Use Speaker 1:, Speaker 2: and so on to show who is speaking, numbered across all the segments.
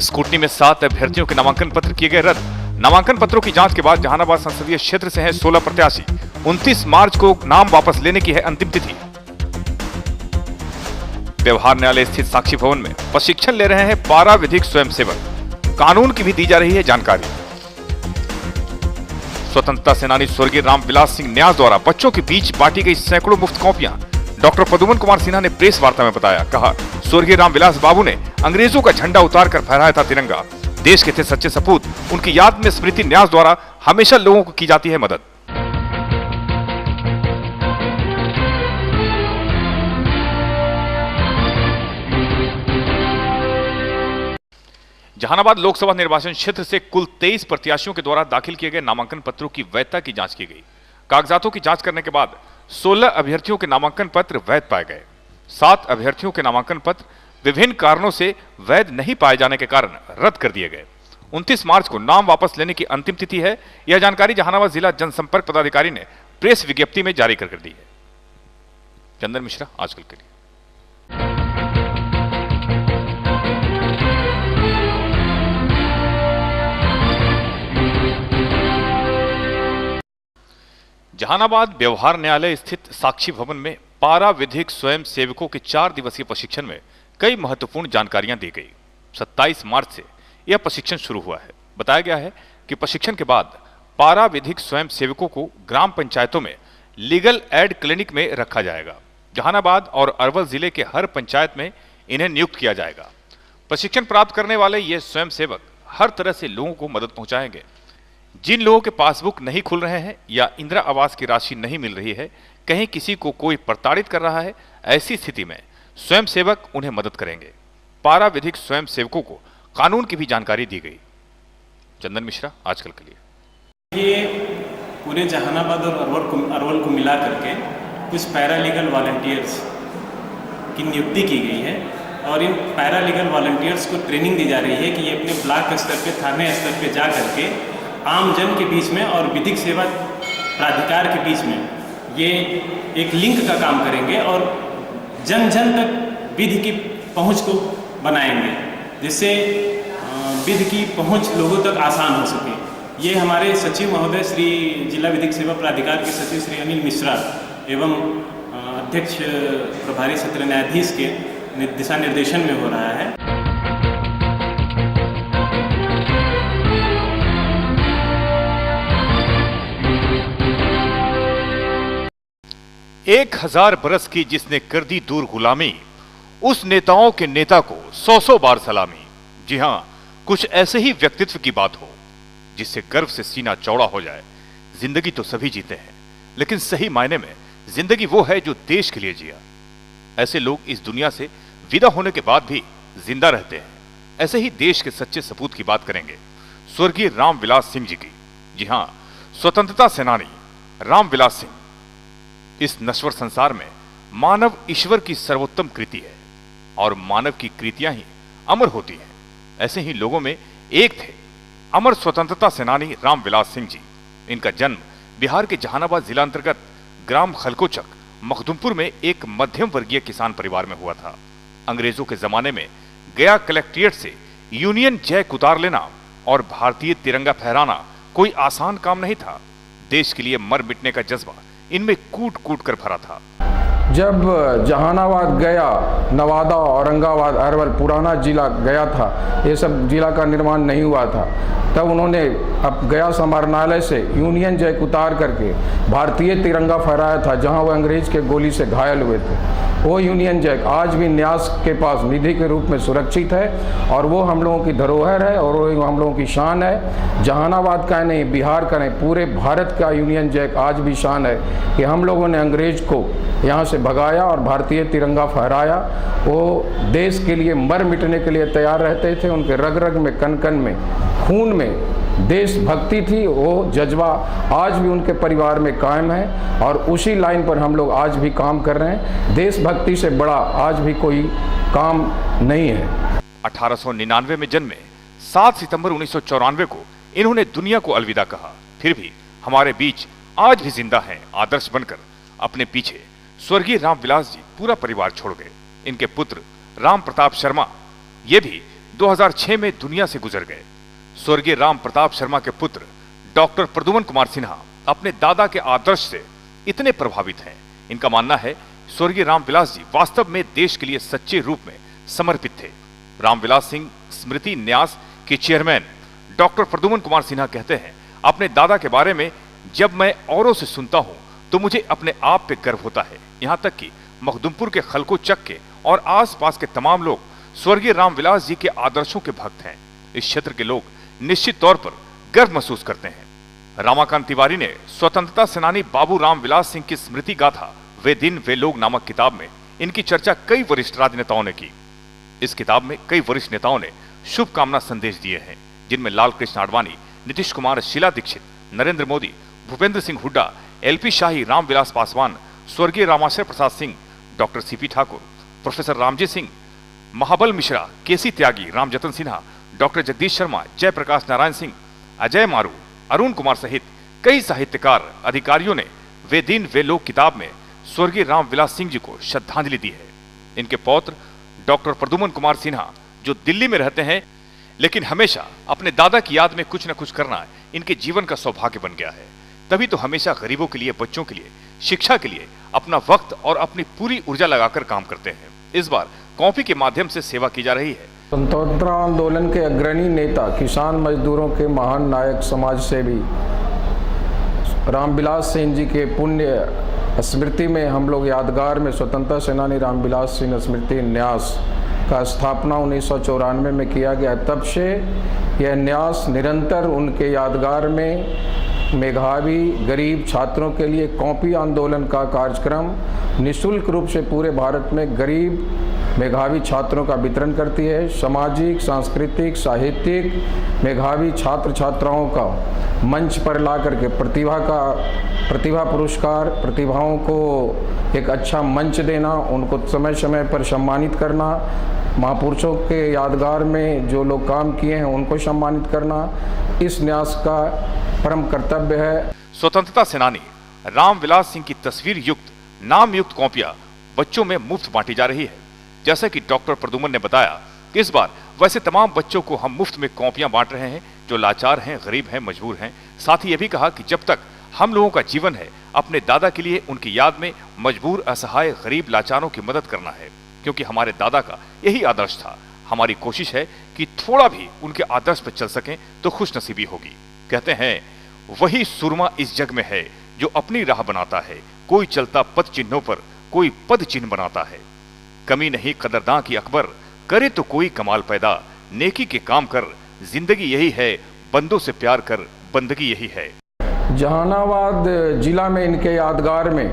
Speaker 1: Scrutiny में 7 अभ्यर्थियों के नामांकन पत्र किए गए रद्द। नामांकन पत्रों की जांच के बाद जहानाबाद संसदीय क्षेत्र से हैं 16 प्रत्याशी। 29 मार्च को नाम वापस लेने की है अंतिम तिथि। व्यवहार न्यायालय स्थित साक्षी भवन में प्रशिक्षण ले रहे हैं 12 विधिक स्वयंसेवक। कानून की भी दी जा रही है जानकारी। स्वतंत्रता सेनानी स्वर्गीय रामविलास सिंह न्यास द्वारा बच्चों के बीच बांटी गई सैकड़ों मुफ्त कॉपियां। डॉक्टर पदुमन कुमार सिन्हा ने प्रेस वार्ता में बताया, कहा, स्वर्गीय रामविलास बाबू ने अंग्रेजों का झंडा उतारकर फहराया था तिरंगा। देश के थे सच्चे सपूत। उनकी याद में स्मृति न्यास द्वारा हमेशा लोगों को की जाती है मदद। जहानाबाद लोकसभा निर्वाचन क्षेत्र से कुल 23 प्रत्याशियों के द्वारा दाखिल किए गए नामांकन पत्रों की वैधता की जांच की गई। कागजातों की जांच करने के बाद 16 अभ्यर्थियों के नामांकन पत्र वैध पाए गए। 7 अभ्यर्थियों के नामांकन पत्र विभिन्न कारणों से वैध नहीं पाए जाने के कारण रद्द कर दिए गए। 29 मार्च को नाम वापस लेने की अंतिम तिथि है। यह जानकारी जहानाबाद जिला जनसंपर्क पदाधिकारी ने प्रेस विज्ञप्ति में जारी कर दी है। चंदन मिश्रा, आजकल के लिए। जहानाबाद व्यवहार न्यायालय स्थित साक्षी भवन में पारा विधिक स्वयं सेवकों के 4 दिवसीय प्रशिक्षण में कई महत्वपूर्ण जानकारियां दी गई। 27 मार्च से यह प्रशिक्षण शुरू हुआ है। बताया गया है कि प्रशिक्षण के बाद पारा विधिक स्वयं सेवकों को ग्राम पंचायतों में लीगल एड क्लिनिक में रखा जाएगा। जहानाबाद और अरवल जिले के हर पंचायत में इन्हें नियुक्त किया जाएगा। प्रशिक्षण प्राप्त करने वाले ये स्वयं सेवक हर तरह से लोगों को मदद पहुंचाएंगे। जिन लोगों के पासबुक नहीं खुल रहे हैं या इंदिरा आवास की राशि नहीं मिल रही है, कहीं किसी को कोई प्रताड़ित कर रहा है, ऐसी स्थिति में स्वयं सेवक उन्हें मदद करेंगे। पारा विधिक स्वयं सेवकों को कानून की भी जानकारी दी गई। चंदन मिश्रा, आजकल के लिए।
Speaker 2: ये पूरे जहानाबाद और अरवल को मिला करके कुछ पैरालीगल वॉलंटियर्स की नियुक्ति की गई है और इन पैरालीगल वॉलंटियर्स को ट्रेनिंग दी जा रही है कि ये अपने ब्लॉक स्तर पे, थाने स्तर पे जा करके आम जन के बीच में और विधिक सेवा प्राधिकार के बीच में ये एक लिंक का काम करेंगे और जन जन तक विधि की पहुंच को बनाएंगे, जिससे विधि की पहुंच लोगों तक आसान हो सके। ये हमारे सचिव महोदय श्री जिला विधिक सेवा प्राधिकार के सचिव श्री अनिल मिश्रा एवं अध्यक्ष प्रभारी सत्र न्यायाधीश के दिशा निर्देशन में हो रहा है।
Speaker 1: 1000 बरस की जिसने कर दी दूर गुलामी, उस नेताओं के नेता को 100 बार सलामी। जी हां, कुछ ऐसे ही व्यक्तित्व की बात हो जिससे गर्व से सीना चौड़ा हो जाए। जिंदगी तो सभी जीते हैं, लेकिन सही मायने में जिंदगी वो है जो देश के लिए जिया। ऐसे लोग इस दुनिया से विदा होने के बाद भी जिंदा रहते हैं। ऐसे ही देश के सच्चे सपूत की बात करेंगे स्वर्गीय रामविलास सिंह जी की। जी हां, स्वतंत्रता सेनानी रामविलास सिंह इस नश्वर संसार में मानव ईश्वर की सर्वोत्तम कृति है और मानव की कृतियां ही अमर होती हैं। ऐसे ही लोगों में एक थे अमर स्वतंत्रता सेनानी रामविलास सिंह जी। इनका जन्म बिहार के जहानाबाद जिला अंतर्गत ग्राम खलकोचक मखदुमपुर में एक मध्यम वर्गीय किसान परिवार में हुआ था। अंग्रेजों के जमाने में गया कलेक्ट्रेट से यूनियन जैक उतार लेना और भारतीय तिरंगा फहराना कोई आसान काम नहीं था। देश के लिए मर मिटने का जज्बा इनमें कूट कूट कर भरा था।
Speaker 3: जब जहानाबाद, गया, नवादा, औरंगाबाद, अरवल पुराना जिला गया था, ये सब जिला का निर्माण नहीं हुआ था, तब उन्होंने अब गया समाहरणालय से यूनियन जैक उतार करके भारतीय तिरंगा फहराया था, जहां वह अंग्रेज के गोली से घायल हुए थे। वो यूनियन जैक आज भी न्यास के पास निधि के रूप में सुरक्षित है और वो हम लोगों की धरोहर है और वो हम लोगों की शान है। जहानाबाद का नहीं, बिहार का नहीं, पूरे भारत का यूनियन जैक आज भी शान है कि हम लोगों ने अंग्रेज को यहाँ से भगाया और भारतीय तिरंगा फहराया। वो देश के लिए मर मिटने के लिए तैयार रहते थे। उनके रग रग में, कन कन में, खून में देशभक्ति थी। वो जज्बा आज भी उनके परिवार में कायम है और उसी लाइन पर हम लोग आज भी काम कर रहे हैं। देशभक्ति से बड़ा आज भी कोई काम नहीं है।
Speaker 1: 1899 में जन्मे 7 सितंबर 1994 को इन्होंने दुनिया को अलविदा कहा। फिर भी हमारे बीच आज भी जिंदा हैं। आदर्श बनकर अपने पीछे स्वर्गीय रामविलास जी पूरा परिवार छोड़ गए। इनके पुत्र राम प्रताप शर्मा ये भी 2006 में दुनिया से गुजर गए। स्वर्गीय राम प्रताप शर्मा के पुत्र डॉक्टर प्रद्युमन कुमार सिन्हा अपने दादा के आदर्श से इतने प्रभावित हैं। इनका मानना है स्वर्गीय रामविलास जी वास्तव में देश के लिए सच्चे रूप में समर्पित थे। रामविलास सिंह स्मृति न्यास के चेयरमैन डॉक्टर प्रद्युमन कुमार सिन्हा कहते हैं, अपने दादा के बारे में जब मैं औरों से सुनता हूं तो मुझे अपने आप पे गर्व होता है। यहां तक कि मखदुमपुर के खलको चक के और आसपास के तमाम लोग स्वर्गीय रामविलास जी के आदर्शों के भक्त हैं। इस क्षेत्र के लोग निश्चित तौर पर गर्व महसूस करते हैं। रामाकांत तिवारी ने स्वतंत्रता सेनानी बाबू रामविलास सिंह की स्मृति गाथा वे दिन वे लोग नामक किताब में इनकी चर्चा कई वरिष्ठ राजनेताओं ने की। इस किताब में कई वरिष्ठ नेताओं ने शुभकामना संदेश दिए हैं, जिनमें लाल कृष्ण आडवाणी, नीतीश कुमार, शीला दीक्षित, नरेंद्र मोदी, भूपेंद्र सिंह हुड्डा, एलपी शाही, रामविलास पासवान, स्वर्गीय Ramashray Prasad Singh, doctor C P Thakur, professor Ramji Singh, Mahabal Mishra, K C Tyagi, Ramjatan Sinha, doctor Jagdish Sharma, Jayaprakash Narayan Singh, Ajay Maru, Arun Kumar सहित कई साहित्यकार, अधिकारियों ने वे दिन वे लोग किताब में स्वर्गीय रामविलास सिंह जी को श्रद्धांजलि दी है। इनके पौत्र डॉक्टर प्रद्युमन कुमार सिन्हा जो दिल्ली में रहते हैं, लेकिन हमेशा अपने दादा की याद में कुछ न कुछ करना इनके जीवन का सौभाग्य बन गया है। तभी तो हमेशा गरीबों के लिए, बच्चों के लिए, शिक्षा के लिए अपना वक्त और अपनी पूरी ऊर्जा लगाकर काम करते हैं। इस बार कॉपी के माध्यम से सेवा की जा रही है।
Speaker 3: स्वतंत्रता आंदोलन के अग्रणी नेता, किसान मजदूरों के महान नायक, समाज सेवी रामविलास सिंह जी के पुण्य स्मृति में हम लोग यादगार में स्वतंत्रता सेनानी रामविलास सिंह स्मृति न्यास का स्थापना 1994 में किया गया। तब से यह न्यास निरंतर उनके यादगार में मेधावी गरीब छात्रों के लिए कॉपी आंदोलन का कार्यक्रम निःशुल्क रूप से पूरे भारत में गरीब मेधावी छात्रों का वितरण करती है। सामाजिक, सांस्कृतिक, साहित्यिक मेधावी छात्र छात्राओं का मंच पर ला करके प्रतिभा पुरस्कार, प्रतिभाओं को एक अच्छा मंच देना, उनको समय समय पर सम्मानित करना, महापुरुषों के यादगार में जो लोग काम किए हैं उनको सम्मानित करना इस न्यास का परम कर्तव्य है।
Speaker 1: स्वतंत्रता सेनानी रामविलास सिंह की तस्वीर युक्त नाम युक्त कॉपियां बच्चों में मुफ्त बांटी जा रही है। जैसा कि डॉक्टर प्रद्युमन ने बताया कि इस बार वैसे तमाम बच्चों को हम मुफ्त में कॉपियां बांट रहे हैं जो लाचार हैं, गरीब हैं, मजबूर हैं। साथ ही ये भी कहा कि जब तक हम लोगों का जीवन है, अपने दादा के लिए उनकी याद में मजबूर, असहाय, गरीब, लाचारों की मदद करना है, क्योंकि हमारे दादा का यही आदर्श था। हमारी कोशिश है कि थोड़ा भी उनके आदर्श पर चल सकें तो खुशनसीबी होगी। कहते हैं, वही सुरमा इस जग में है जो अपनी राह बनाता है। कोई चलता पद चिन्हों पर, कोई पद चिन्ह बनाता है। कमी नहीं कदरदां की अकबर, करे तो कोई कमाल पैदा। नेकी के काम कर, जिंदगी यही है, बंदों से प्यार कर, बंदगी यही है।
Speaker 3: जहानाबाद जिला में इनके यादगार में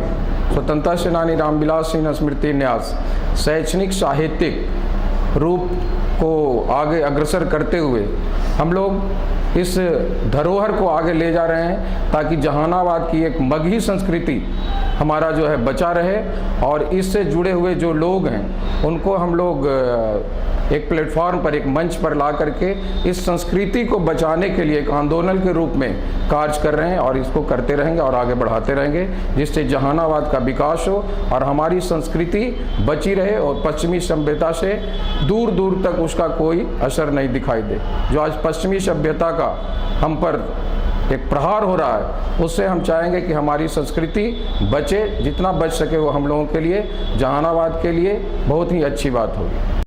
Speaker 3: स्वतंत्रता सेनानी रामविलास सिंह स्मृति न्यास शैक्षणिक साहित्यिक रूप को आगे अग्रसर करते हुए हम लोग इस धरोहर को आगे ले जा रहे हैं, ताकि जहानाबाद की एक मगही संस्कृति हमारा जो है बचा रहे और इससे जुड़े हुए जो लोग हैं उनको हम लोग एक प्लेटफॉर्म पर, एक मंच पर ला करके इस संस्कृति को बचाने के लिए एक आंदोलन के रूप में कार्य कर रहे हैं और इसको करते रहेंगे और आगे बढ़ाते रहेंगे, जिससे जहानाबाद का विकास हो और हमारी संस्कृति बची रहे और पश्चिमी सभ्यता से दूर दूर तक उसका कोई असर नहीं दिखाई दे। जो आज पश्चिमी सभ्यता का हम पर एक प्रहार हो रहा है, उससे हम चाहेंगे कि हमारी संस्कृति बचे, जितना बच सके वो हम लोगों के लिए, जहानाबाद के लिए बहुत ही अच्छी बात होगी।